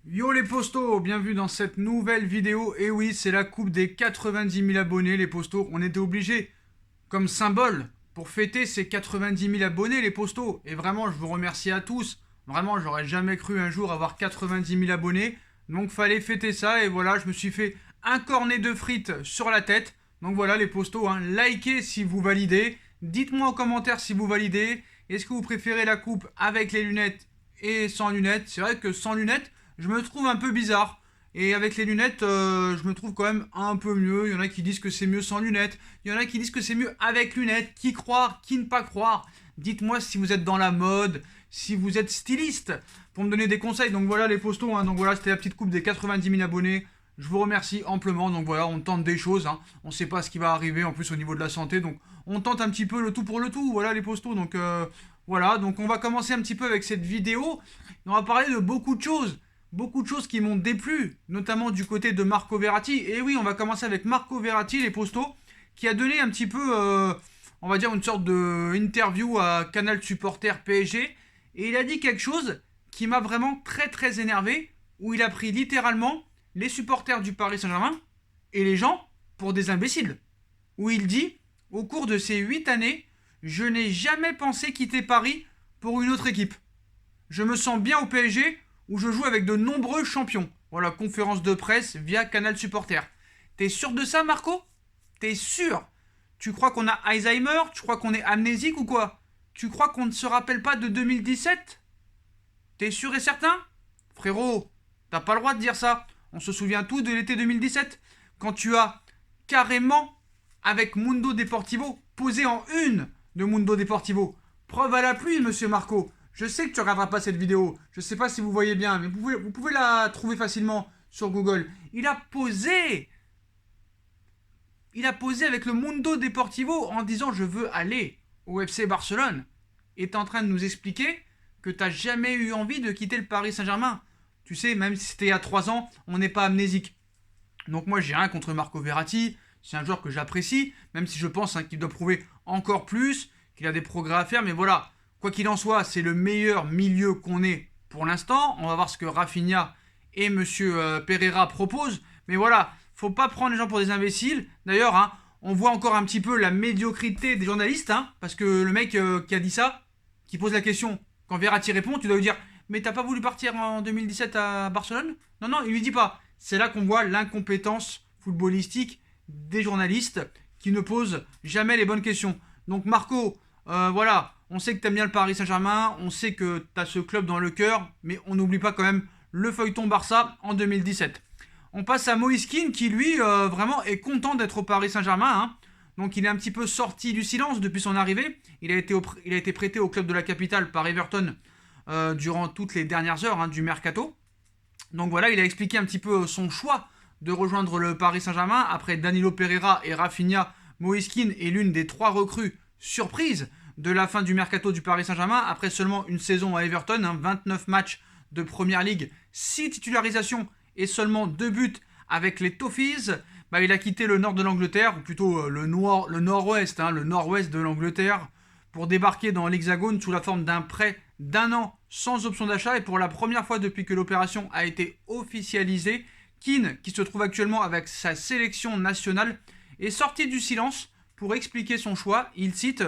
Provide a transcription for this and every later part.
Yo les postos, bienvenue dans cette nouvelle vidéo. Et oui, c'est la coupe des 90 000 abonnés, les postos. On était obligés, comme symbole, pour fêter ces 90 000 abonnés, les postos. Et vraiment, je vous remercie à tous. Vraiment, j'aurais jamais cru un jour avoir 90 000 abonnés. Donc, fallait fêter ça. Et voilà, je me suis fait un cornet de frites sur la tête. Donc voilà, les postos, hein. Likez si vous validez. Dites-moi en commentaire si vous validez. Est-ce que vous préférez la coupe avec les lunettes et sans lunettes? C'est vrai que sans lunettes, je me trouve un peu bizarre. Et avec les lunettes, je me trouve quand même un peu mieux. Il y en a qui disent que c'est mieux sans lunettes. Il y en a qui disent que c'est mieux avec lunettes. Qui croire, qui ne pas croire. Dites-moi si vous êtes dans la mode, si vous êtes styliste, pour me donner des conseils. Donc voilà les postos. Hein. Donc voilà, c'était la petite coupe des 90 000 abonnés. Je vous remercie amplement. Donc voilà, on tente des choses. Hein. On ne sait pas ce qui va arriver en plus au niveau de la santé. Donc on tente un petit peu le tout pour le tout. Voilà les postos. Donc voilà, donc on va commencer un petit peu avec cette vidéo. On va parler de beaucoup de choses qui m'ont déplu, notamment du côté de Marco Verratti. Et oui, on va commencer avec Marco Verratti, les postos, qui a donné un petit peu, on va dire, une sorte de interview à Canal Supporter PSG. Et il a dit quelque chose qui m'a vraiment très très énervé, où il a pris littéralement les supporters du Paris Saint-Germain et les gens pour des imbéciles. Où il dit, au cours de ces 8 années, je n'ai jamais pensé quitter Paris pour une autre équipe. Je me sens bien au PSG où je joue avec de nombreux champions. Voilà, conférence de presse via Canal Supporter. T'es sûr de ça, Marco? T'es sûr? Tu crois qu'on a Alzheimer? Tu crois qu'on est amnésique ou quoi? Tu crois qu'on ne se rappelle pas de 2017? T'es sûr et certain? Frérot, t'as pas le droit de dire ça. On se souvient tous de l'été 2017, quand tu as carrément, avec Mundo Deportivo, posé en une de Mundo Deportivo. Preuve à la pluie, monsieur Marco. Je sais que tu regarderas pas cette vidéo. Je sais pas si vous voyez bien, mais vous pouvez la trouver facilement sur Google. Il a posé avec le Mundo Deportivo en disant je veux aller au FC Barcelone. Et t'es en train de nous expliquer que t'as jamais eu envie de quitter le Paris Saint-Germain. Tu sais, même si c'était il y a 3 ans, on n'est pas amnésique. Donc moi j'ai rien contre Marco Verratti. C'est un joueur que j'apprécie, même si je pense hein, qu'il doit prouver encore plus, qu'il a des progrès à faire. Mais voilà, quoi qu'il en soit, c'est le meilleur milieu qu'on ait pour l'instant. On va voir ce que Rafinha et Monsieur Pereira proposent. Mais voilà, faut pas prendre les gens pour des imbéciles. D'ailleurs, hein, on voit encore un petit peu la médiocrité des journalistes, hein, parce que le mec qui a dit ça, qui pose la question, quand Verratti répond, tu dois lui dire mais t'as pas voulu partir en 2017 à Barcelone? Non, non, il lui dit pas. C'est là qu'on voit l'incompétence footballistique des journalistes qui ne posent jamais les bonnes questions. Donc Marco, voilà, on sait que t'aimes bien le Paris Saint-Germain, on sait que t'as ce club dans le cœur, mais on n'oublie pas quand même le feuilleton Barça en 2017. On passe à Moïse Kean qui lui vraiment est content d'être au Paris Saint-Germain. Hein. Donc il est un petit peu sorti du silence depuis son arrivée. Il a été prêté au club de la capitale par Everton durant toutes les dernières heures hein, du mercato. Donc voilà, il a expliqué un petit peu son choix de rejoindre le Paris Saint-Germain après Danilo Pereira et Rafinha. Moïse Kean est l'une des 3 recrues surprises de la fin du mercato du Paris Saint-Germain après seulement une saison à Everton, hein, 29 matchs de Première Ligue, 6 titularisations et seulement 2 buts avec les Toffees. Bah, il a quitté le nord de l'Angleterre, ou plutôt le nord-ouest, hein, le nord-ouest de l'Angleterre, pour débarquer dans l'Hexagone sous la forme d'un prêt d'1 an sans option d'achat. Et pour la première fois depuis que l'opération a été officialisée, Kean, qui se trouve actuellement avec sa sélection nationale, est sorti du silence pour expliquer son choix. Il cite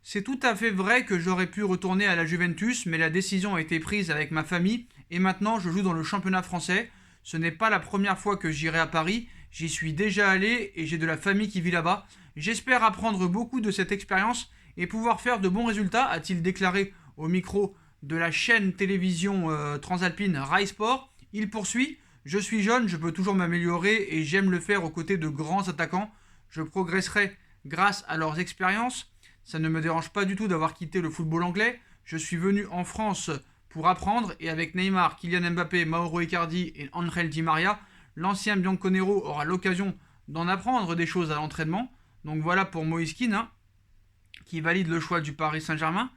c'est tout à fait vrai que j'aurais pu retourner à la Juventus, mais la décision a été prise avec ma famille et maintenant je joue dans le championnat français. Ce n'est pas la première fois que j'irai à Paris, j'y suis déjà allé et j'ai de la famille qui vit là-bas. J'espère apprendre beaucoup de cette expérience et pouvoir faire de bons résultats, a-t-il déclaré au micro de la chaîne télévision transalpine Rai Sport. Il poursuit je suis jeune, je peux toujours m'améliorer et j'aime le faire aux côtés de grands attaquants. Je progresserai grâce à leurs expériences. Ça ne me dérange pas du tout d'avoir quitté le football anglais. Je suis venu en France pour apprendre et avec Neymar, Kylian Mbappé, Mauro Icardi et Angel Di Maria, l'ancien Bianconero aura l'occasion d'en apprendre des choses à l'entraînement. Donc voilà pour Moïse Kean, hein, qui valide le choix du Paris Saint-Germain.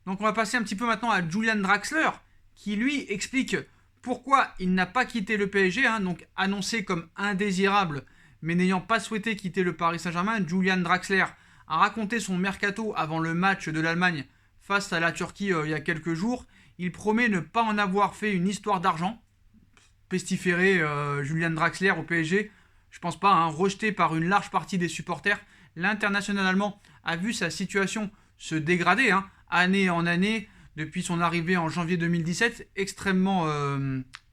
Donc on va passer un petit peu maintenant à Julian Draxler, qui lui explique pourquoi il n'a pas quitté le PSG, hein, donc annoncé comme indésirable, mais n'ayant pas souhaité quitter le Paris Saint-Germain. Julian Draxler a raconté son mercato avant le match de l'Allemagne face à la Turquie il y a quelques jours. Il promet ne pas en avoir fait une histoire d'argent. pestiféré Julian Draxler au PSG. Je pense pas, hein, rejeté par une large partie des supporters. L'international allemand a vu sa situation se dégrader, hein, année en année, depuis son arrivée en janvier 2017, extrêmement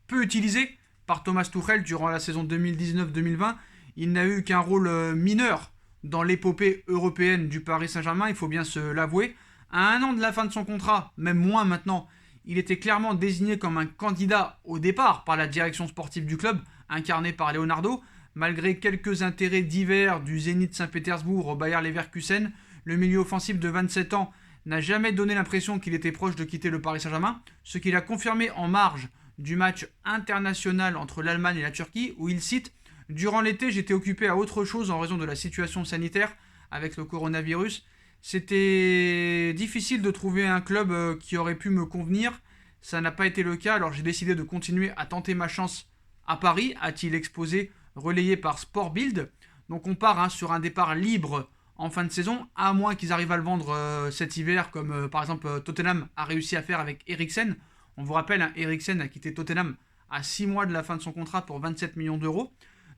peu utilisé par Thomas Tuchel durant la saison 2019-2020. Il n'a eu qu'un rôle mineur dans l'épopée européenne du Paris Saint-Germain, il faut bien se l'avouer. À un an de la fin de son contrat, même moins maintenant, il était clairement désigné comme un candidat au départ par la direction sportive du club, incarné par Leonardo. Malgré quelques intérêts divers du Zénith Saint-Pétersbourg au Bayer Leverkusen, le milieu offensif de 27 ans n'a jamais donné l'impression qu'il était proche de quitter le Paris Saint-Germain, ce qu'il a confirmé en marge du match international entre l'Allemagne et la Turquie, où il cite « Durant l'été, j'étais occupé à autre chose en raison de la situation sanitaire avec le coronavirus. C'était difficile de trouver un club qui aurait pu me convenir. Ça n'a pas été le cas, alors j'ai décidé de continuer à tenter ma chance à Paris », a-t-il exposé, relayé par Sport Bild. Donc on part sur un départ libre en fin de saison, à moins qu'ils arrivent à le vendre cet hiver, comme par exemple Tottenham a réussi à faire avec Eriksen. On vous rappelle, Eriksen a quitté Tottenham à 6 mois de la fin de son contrat pour 27 millions d'euros.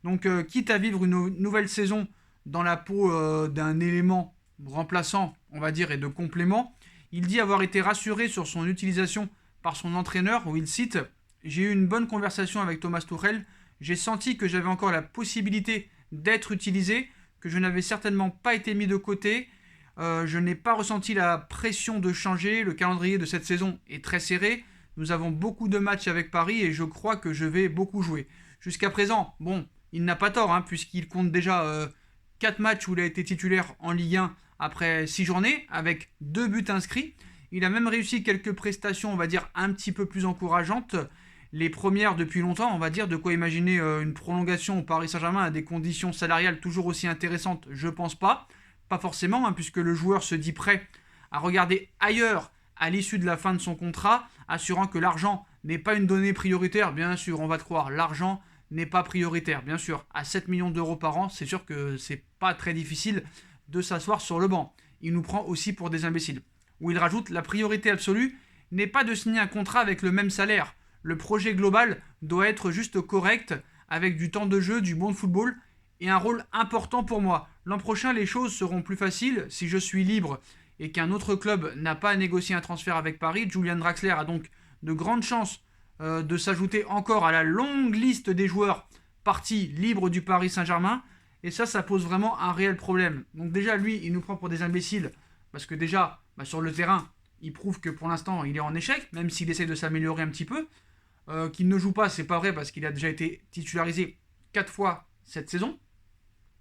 Donc quitte à vivre une nouvelle saison dans la peau d'un élément remplaçant, on va dire, et de complément, il dit avoir été rassuré sur son utilisation par son entraîneur, où il cite « J'ai eu une bonne conversation avec Thomas Tuchel, j'ai senti que j'avais encore la possibilité d'être utilisé, que je n'avais certainement pas été mis de côté, je n'ai pas ressenti la pression de changer, le calendrier de cette saison est très serré, nous avons beaucoup de matchs avec Paris et je crois que je vais beaucoup jouer. » Jusqu'à présent, bon, il n'a pas tort, puisqu'il compte déjà 4 matchs où il a été titulaire en Ligue 1 après 6 journées, avec 2 buts inscrits. Il a même réussi quelques prestations, on va dire, un petit peu plus encourageantes. Les premières depuis longtemps, on va dire, de quoi imaginer une prolongation au Paris Saint-Germain à des conditions salariales toujours aussi intéressantes, je pense pas. Pas forcément, puisque le joueur se dit prêt à regarder ailleurs à l'issue de la fin de son contrat, assurant que l'argent n'est pas une donnée prioritaire. Bien sûr, on va te croire, l'argent n'est pas prioritaire. Bien sûr, à 7 millions d'euros par an, c'est sûr que c'est pas très difficile de s'asseoir sur le banc. Il nous prend aussi pour des imbéciles. Où il rajoute, la priorité absolue n'est pas de signer un contrat avec le même salaire. Le projet global doit être juste correct, avec du temps de jeu, du bon football et un rôle important pour moi. L'an prochain, les choses seront plus faciles si je suis libre et qu'un autre club n'a pas à négocier un transfert avec Paris. Julian Draxler a donc de grandes chances de s'ajouter encore à la longue liste des joueurs partis libres du Paris Saint-Germain. Et ça pose vraiment un réel problème. Donc déjà, lui, il nous prend pour des imbéciles, parce que déjà, sur le terrain, il prouve que pour l'instant, il est en échec, même s'il essaie de s'améliorer un petit peu. Qu'il ne joue pas, c'est pas vrai, parce qu'il a déjà été titularisé 4 fois cette saison.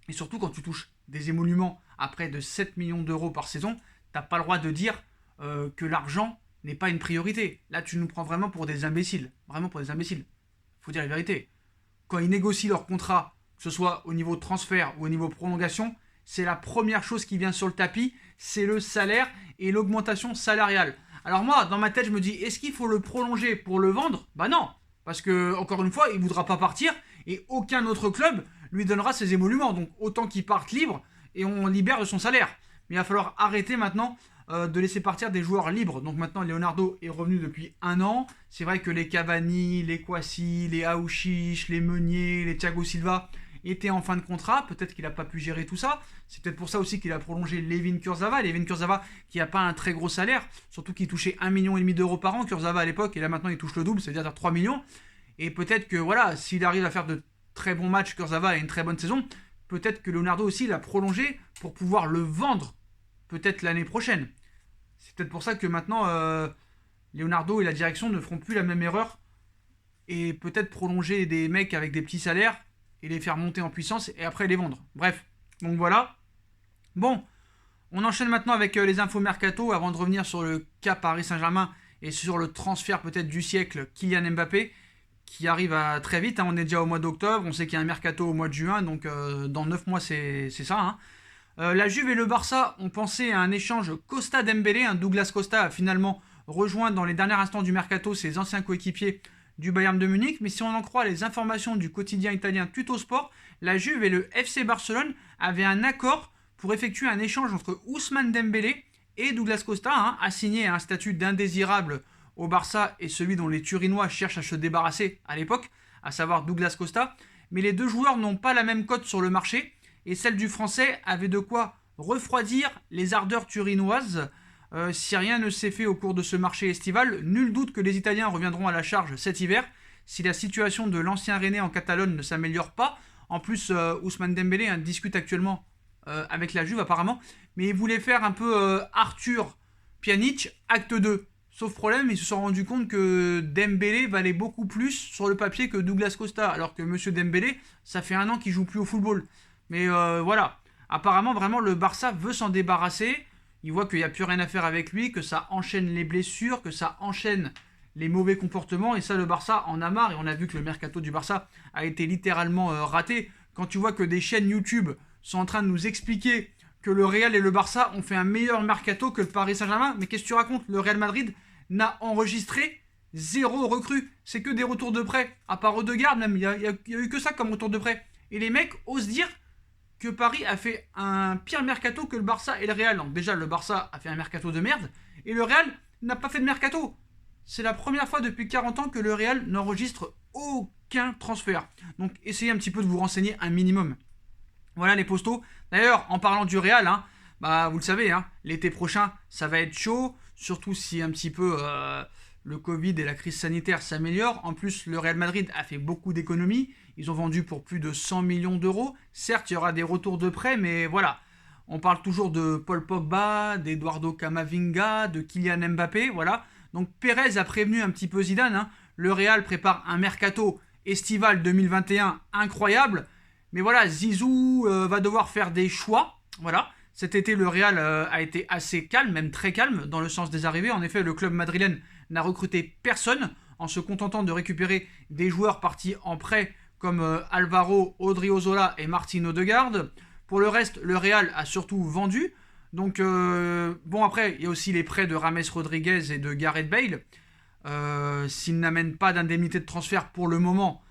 Et surtout, quand tu touches des émoluments à près de 7 millions d'euros par saison, t'as pas le droit de dire que l'argent n'est pas une priorité. Là, tu nous prends vraiment pour des imbéciles. Vraiment pour des imbéciles. Faut dire la vérité. Quand ils négocient leur contrat, que ce soit au niveau transfert ou au niveau prolongation, c'est la première chose qui vient sur le tapis, c'est le salaire et l'augmentation salariale. Alors moi, dans ma tête, je me dis, est-ce qu'il faut le prolonger pour le vendre ? Bah non, parce que, encore une fois, il ne voudra pas partir et aucun autre club lui donnera ses émoluments. Donc autant qu'il parte libre et on libère de son salaire. Mais il va falloir arrêter maintenant de laisser partir des joueurs libres. Donc maintenant, Leonardo est revenu depuis 1 an. C'est vrai que les Cavani, les Kwasi, les Aouchiche, les Meunier, les Thiago Silva étaient en fin de contrat. Peut-être qu'il n'a pas pu gérer tout ça. C'est peut-être pour ça aussi qu'il a prolongé Layvin Kurzawa. Layvin Kurzawa qui n'a pas un très gros salaire, surtout qu'il touchait 1,5 million d'euros par an, Kurzawa à l'époque, et là maintenant il touche le double, c'est-à-dire 3 millions. Et peut-être que voilà, s'il arrive à faire de très bons matchs, Kurzawa et une très bonne saison, peut-être que Leonardo aussi l'a prolongé pour pouvoir le vendre peut-être l'année prochaine. C'est peut-être pour ça que maintenant Leonardo et la direction ne feront plus la même erreur et peut-être prolonger des mecs avec des petits salaires et les faire monter en puissance et après les vendre. Bref, donc voilà. Bon, on enchaîne maintenant avec les infos mercato avant de revenir sur le cas Paris Saint-Germain et sur le transfert peut-être du siècle Kylian Mbappé qui arrive très vite. On est déjà au mois d'octobre, on sait qu'il y a un mercato au mois de juin, donc dans 9 mois c'est ça. La Juve et le Barça ont pensé à un échange Costa-Dembélé. Douglas Costa a finalement rejoint dans les derniers instants du mercato ses anciens coéquipiers du Bayern de Munich. Mais si on en croit les informations du quotidien italien Tuttosport, la Juve et le FC Barcelone avaient un accord pour effectuer un échange entre Ousmane Dembélé et Douglas Costa, assigné à un statut d'indésirable au Barça et celui dont les Turinois cherchent à se débarrasser à l'époque. à savoir Douglas Costa. Mais les deux joueurs n'ont pas la même cote sur le marché et celle du Français avait de quoi refroidir les ardeurs turinoises. Si rien ne s'est fait au cours de ce marché estival, nul doute que les Italiens reviendront à la charge cet hiver si la situation de l'ancien Rennais en Catalogne ne s'améliore pas. En plus, Ousmane Dembélé discute actuellement avec la Juve apparemment, mais il voulait faire un peu Arthur Pjanic, acte 2. Sauf problème, ils se sont rendus compte que Dembélé valait beaucoup plus sur le papier que Douglas Costa, alors que Monsieur Dembélé, ça fait 1 an qu'il joue plus au football. Mais voilà, apparemment vraiment le Barça veut s'en débarrasser. Il voit qu'il n'y a plus rien à faire avec lui, que ça enchaîne les blessures, que ça enchaîne les mauvais comportements. Et ça, le Barça en a marre. Et on a vu que le mercato du Barça a été littéralement raté. Quand tu vois que des chaînes YouTube sont en train de nous expliquer que le Real et le Barça ont fait un meilleur mercato que le Paris Saint-Germain. Mais qu'est-ce que tu racontes? Le Real Madrid n'a enregistré 0 recrue. C'est que des retours de prêt. À part Odegaard même, il y a eu que ça comme retour de prêt. Et les mecs osent dire que Paris a fait un pire mercato que le Barça et le Real. Donc déjà, le Barça a fait un mercato de merde. Et le Real n'a pas fait de mercato. C'est la première fois depuis 40 ans que le Real n'enregistre aucun transfert. Donc essayez un petit peu de vous renseigner un minimum. Voilà les postos. D'ailleurs, en parlant du Real, vous le savez, l'été prochain, ça va être chaud. Surtout si un petit peu le Covid et la crise sanitaire s'améliorent. En plus, le Real Madrid a fait beaucoup d'économies. Ils ont vendu pour plus de 100 millions d'euros. Certes, il y aura des retours de prêt, mais voilà. On parle toujours de Paul Pogba, d'Eduardo Camavinga, de Kylian Mbappé, voilà. Donc Pérez a prévenu un petit peu Zidane. Le Real prépare un mercato estival 2021 incroyable. Mais voilà, Zizou va devoir faire des choix. Voilà. Cet été, le Real a été assez calme, même très calme, dans le sens des arrivées. En effet, le club madrilène n'a recruté personne, en se contentant de récupérer des joueurs partis en prêt, comme Alvaro, Odriozola et Martin Odegaard. Pour le reste, le Real a surtout vendu. Donc, après, il y a aussi les prêts de Rames Rodriguez et de Gareth Bale. S'ils n'amènent pas d'indemnité de transfert pour le moment,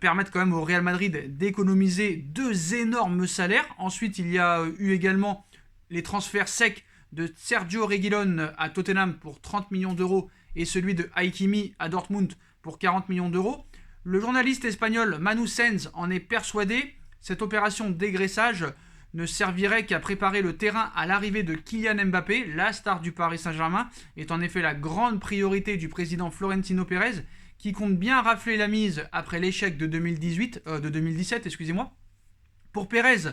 permettent quand même au Real Madrid d'économiser 2 énormes salaires. Ensuite, il y a eu également les transferts secs de Sergio Reguilón à Tottenham pour 30 millions d'euros et celui de Hakimi à Dortmund pour 40 millions d'euros. Le journaliste espagnol Manu Sens en est persuadé. Cette opération dégraissage ne servirait qu'à préparer le terrain à l'arrivée de Kylian Mbappé, la star du Paris Saint-Germain, est en effet la grande priorité du président Florentino Pérez, qui compte bien rafler la mise après l'échec de 2017, excusez-moi. Pour Pérez,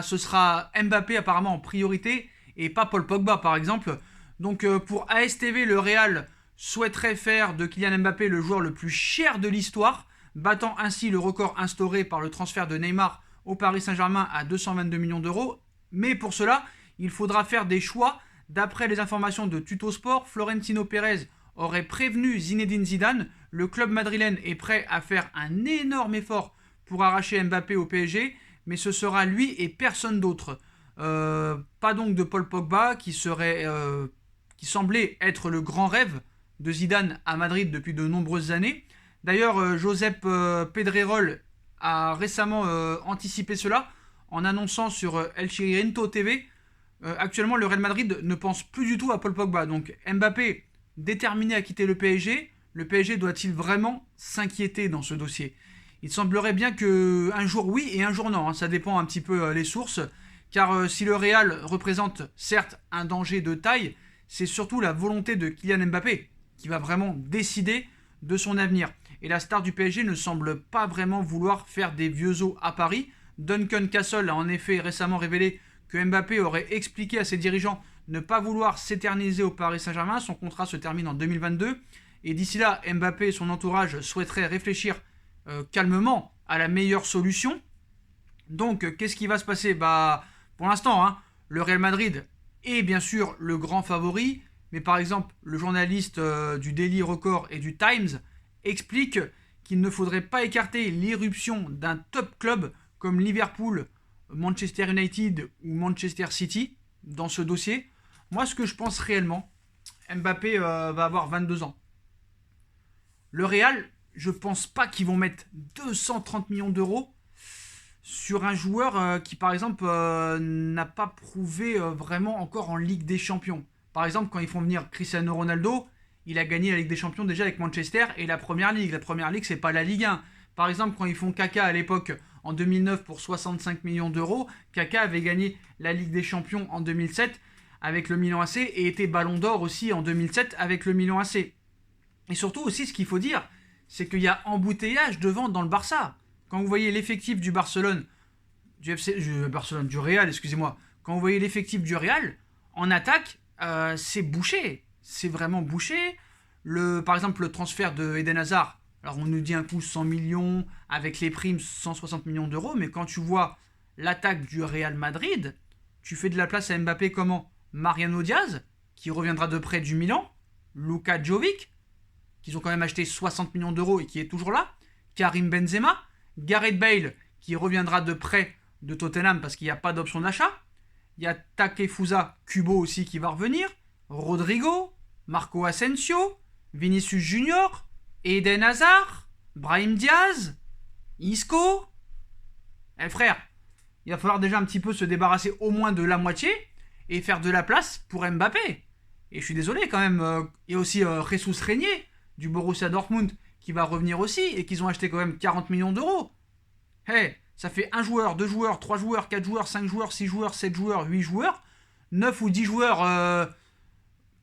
ce sera Mbappé apparemment en priorité et pas Paul Pogba par exemple. Donc pour ASTV, le Real souhaiterait faire de Kylian Mbappé le joueur le plus cher de l'histoire, battant ainsi le record instauré par le transfert de Neymar au Paris Saint-Germain à 222 millions d'euros. Mais pour cela, il faudra faire des choix. D'après les informations de Tuttosport, Florentino Pérez aurait prévenu Zinedine Zidane. Le club madrilène est prêt à faire un énorme effort pour arracher Mbappé au PSG, mais ce sera lui et personne d'autre. Pas donc de Paul Pogba, qui semblait être le grand rêve de Zidane à Madrid depuis de nombreuses années. D'ailleurs, Josep Pedrerol a récemment anticipé cela en annonçant sur El Chiringuito TV. Actuellement, le Real Madrid ne pense plus du tout à Paul Pogba. Donc Mbappé, déterminé à quitter le PSG doit-il vraiment s'inquiéter dans ce dossier? Il semblerait bien qu'un jour oui et un jour non. Ça dépend un petit peu les sources. Car si le Real représente certes un danger de taille, c'est surtout la volonté de Kylian Mbappé qui va vraiment décider de son avenir. Et la star du PSG ne semble pas vraiment vouloir faire des vieux os à Paris. Duncan Castle a en effet récemment révélé que Mbappé aurait expliqué à ses dirigeants ne pas vouloir s'éterniser au Paris Saint-Germain. Son contrat se termine en 2022. Et d'ici là, Mbappé et son entourage souhaiteraient réfléchir calmement à la meilleure solution. Donc, qu'est-ce qui va se passer? Pour l'instant, le Real Madrid est bien sûr le grand favori. Mais par exemple, le journaliste du Daily Record et du Times explique qu'il ne faudrait pas écarter l'irruption d'un top club comme Liverpool, Manchester United ou Manchester City dans ce dossier. Moi, ce que je pense réellement, Mbappé va avoir 22 ans. Le Real, je pense pas qu'ils vont mettre 230 millions d'euros sur un joueur qui, par exemple, n'a pas prouvé vraiment encore en Ligue des Champions. Par exemple, quand ils font venir Cristiano Ronaldo, il a gagné la Ligue des Champions déjà avec Manchester et la Première Ligue. La Première Ligue, c'est pas la Ligue 1. Par exemple, quand ils font Kaka à l'époque, en 2009 pour 65 millions d'euros, Kaka avait gagné la Ligue des Champions en 2007 avec le Milan AC et était Ballon d'Or aussi en 2007 avec le Milan AC. Et surtout aussi, ce qu'il faut dire, c'est qu'il y a embouteillage devant dans le Barça. Quand vous voyez l'effectif du Barcelone, du Real, excusez-moi, quand vous voyez l'effectif du Real, en attaque, c'est bouché. C'est vraiment bouché. Par exemple, le transfert de Eden Hazard, alors on nous dit un coup 100 millions, avec les primes 160 millions d'euros, mais quand tu vois l'attaque du Real Madrid, tu fais de la place à Mbappé comment? Mariano Diaz, qui reviendra de près du Milan, Luka Jovic, qu'ils ont quand même acheté 60 millions d'euros et qui est toujours là, Karim Benzema, Gareth Bale, qui reviendra de près de Tottenham parce qu'il n'y a pas d'option d'achat, il y a Takefusa Kubo aussi qui va revenir, Rodrigo, Marco Asensio, Vinicius Junior, Eden Hazard, Brahim Diaz, Isco. Eh frère, il va falloir déjà un petit peu se débarrasser au moins de la moitié et faire de la place pour Mbappé. Et je suis désolé quand même, il y a aussi Jesus Régnier du Borussia Dortmund qui va revenir aussi et qu'ils ont acheté quand même 40 millions d'euros. Hey, ça fait 1 joueur, 2 joueurs, 3 joueurs, 4 joueurs, 5 joueurs, 6 joueurs, 7 joueurs, 8 joueurs, 9 ou 10 joueurs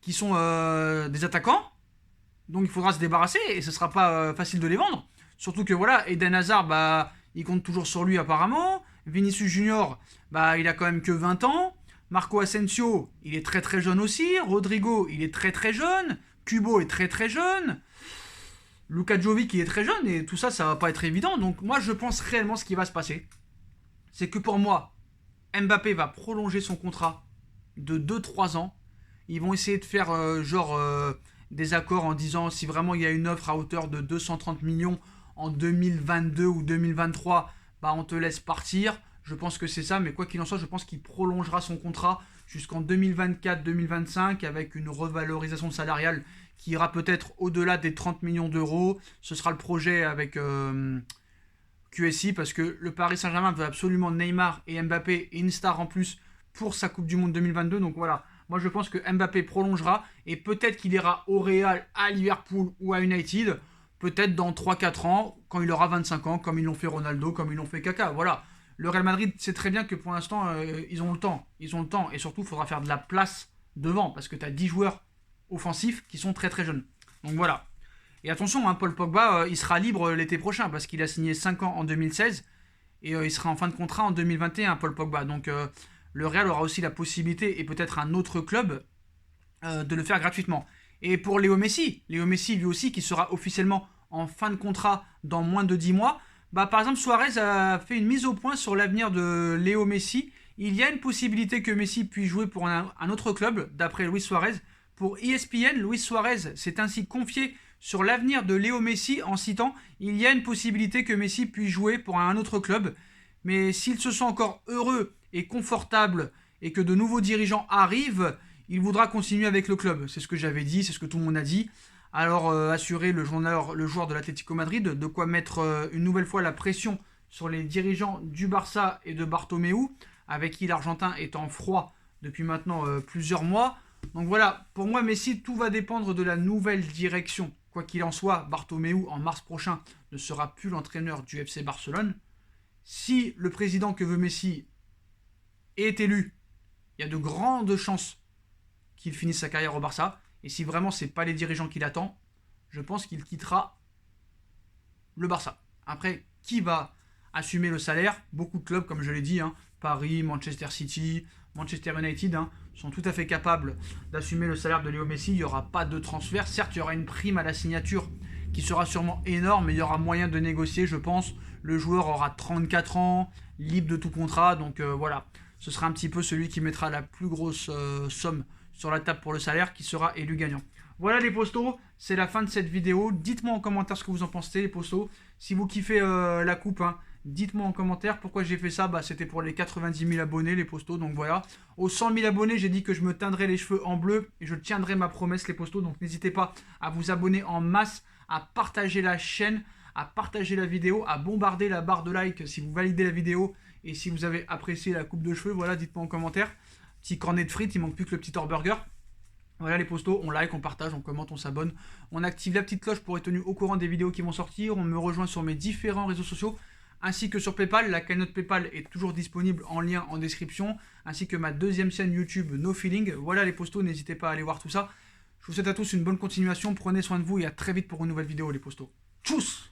qui sont des attaquants. Donc il faudra se débarrasser et ce sera pas facile de les vendre. Surtout que voilà, Eden Hazard, bah, il compte toujours sur lui apparemment. Vinicius Junior, bah, il a quand même que 20 ans. Marco Asensio, il est très très jeune aussi. Rodrigo, il est très très jeune. Kubo est très très jeune. Luka Jovic, il est très jeune et tout ça, ça va pas être évident. Donc moi, je pense réellement ce qui va se passer, c'est que pour moi, Mbappé va prolonger son contrat de 2-3 ans. Ils vont essayer de faire des accords en disant si vraiment il y a une offre à hauteur de 230 millions en 2022 ou 2023, bah on te laisse partir. Je pense que c'est ça, mais quoi qu'il en soit, je pense qu'il prolongera son contrat jusqu'en 2024-2025 avec une revalorisation salariale qui ira peut-être au-delà des 30 millions d'euros. Ce sera le projet avec QSI parce que le Paris Saint-Germain veut absolument Neymar et Mbappé et une star en plus pour sa Coupe du Monde 2022. Donc voilà, moi je pense que Mbappé prolongera et peut-être qu'il ira au Real, à Liverpool ou à United, peut-être dans 3-4 ans, quand il aura 25 ans, comme ils l'ont fait Ronaldo, comme ils l'ont fait Kaka. Voilà. Le Real Madrid sait très bien que pour l'instant, ils ont le temps. Ils ont le temps. Et surtout, il faudra faire de la place devant. Parce que tu as 10 joueurs offensifs qui sont très très jeunes. Donc voilà. Et attention, hein, Paul Pogba, il sera libre l'été prochain. Parce qu'il a signé 5 ans en 2016. Et il sera en fin de contrat en 2021, Paul Pogba. Donc le Real aura aussi la possibilité, et peut-être un autre club, de le faire gratuitement. Et pour Léo Messi lui aussi, qui sera officiellement en fin de contrat dans moins de 10 mois, bah, par exemple, Suarez a fait une mise au point sur l'avenir de Léo Messi. Il y a une possibilité que Messi puisse jouer pour un autre club, d'après Luis Suarez. Pour ESPN, Luis Suarez s'est ainsi confié sur l'avenir de Léo Messi en citant « Il y a une possibilité que Messi puisse jouer pour un autre club, mais s'il se sent encore heureux et confortable et que de nouveaux dirigeants arrivent, il voudra continuer avec le club. » C'est ce que j'avais dit, c'est ce que tout le monde a dit. Alors assurer le joueur de l'Atlético Madrid de quoi mettre une nouvelle fois la pression sur les dirigeants du Barça et de Bartomeu, avec qui l'Argentin est en froid depuis maintenant plusieurs mois. Donc voilà, pour moi Messi, tout va dépendre de la nouvelle direction. Quoi qu'il en soit, Bartomeu en mars prochain ne sera plus l'entraîneur du FC Barcelone. Si le président que veut Messi est élu, il y a de grandes chances qu'il finisse sa carrière au Barça. Et si vraiment c'est pas les dirigeants qui l'attendent, je pense qu'il quittera le Barça. Après, qui va assumer le salaire? Beaucoup de clubs, comme je l'ai dit, hein, Paris, Manchester City, Manchester United, hein, sont tout à fait capables d'assumer le salaire de Léo Messi. Il n'y aura pas de transfert. Certes, il y aura une prime à la signature qui sera sûrement énorme, mais il y aura moyen de négocier, je pense. Le joueur aura 34 ans, libre de tout contrat, donc voilà. Ce sera un petit peu celui qui mettra la plus grosse somme sur la table pour le salaire qui sera élu gagnant. Voilà les postos, c'est la fin de cette vidéo. Dites-moi en commentaire ce que vous en pensez les postos. Si vous kiffez la coupe, hein, dites-moi en commentaire pourquoi j'ai fait ça. Bah, c'était pour les 90 000 abonnés les postos, donc voilà. Aux 100 000 abonnés, j'ai dit que je me teindrais les cheveux en bleu et je tiendrai ma promesse les postos. Donc n'hésitez pas à vous abonner en masse, à partager la chaîne, à partager la vidéo, à bombarder la barre de like si vous validez la vidéo et si vous avez apprécié la coupe de cheveux. Voilà, dites-moi en commentaire. Petit cornet de frites, il manque plus que le petit hamburger. Voilà les postos, on like, on partage, on commente, on s'abonne, on active la petite cloche pour être tenu au courant des vidéos qui vont sortir, on me rejoint sur mes différents réseaux sociaux, ainsi que sur Paypal. La cagnotte Paypal est toujours disponible en lien en description, ainsi que ma deuxième chaîne YouTube No Feeling. Voilà les postos, n'hésitez pas à aller voir tout ça. Je vous souhaite à tous une bonne continuation, prenez soin de vous et à très vite pour une nouvelle vidéo les postos. Tchuss!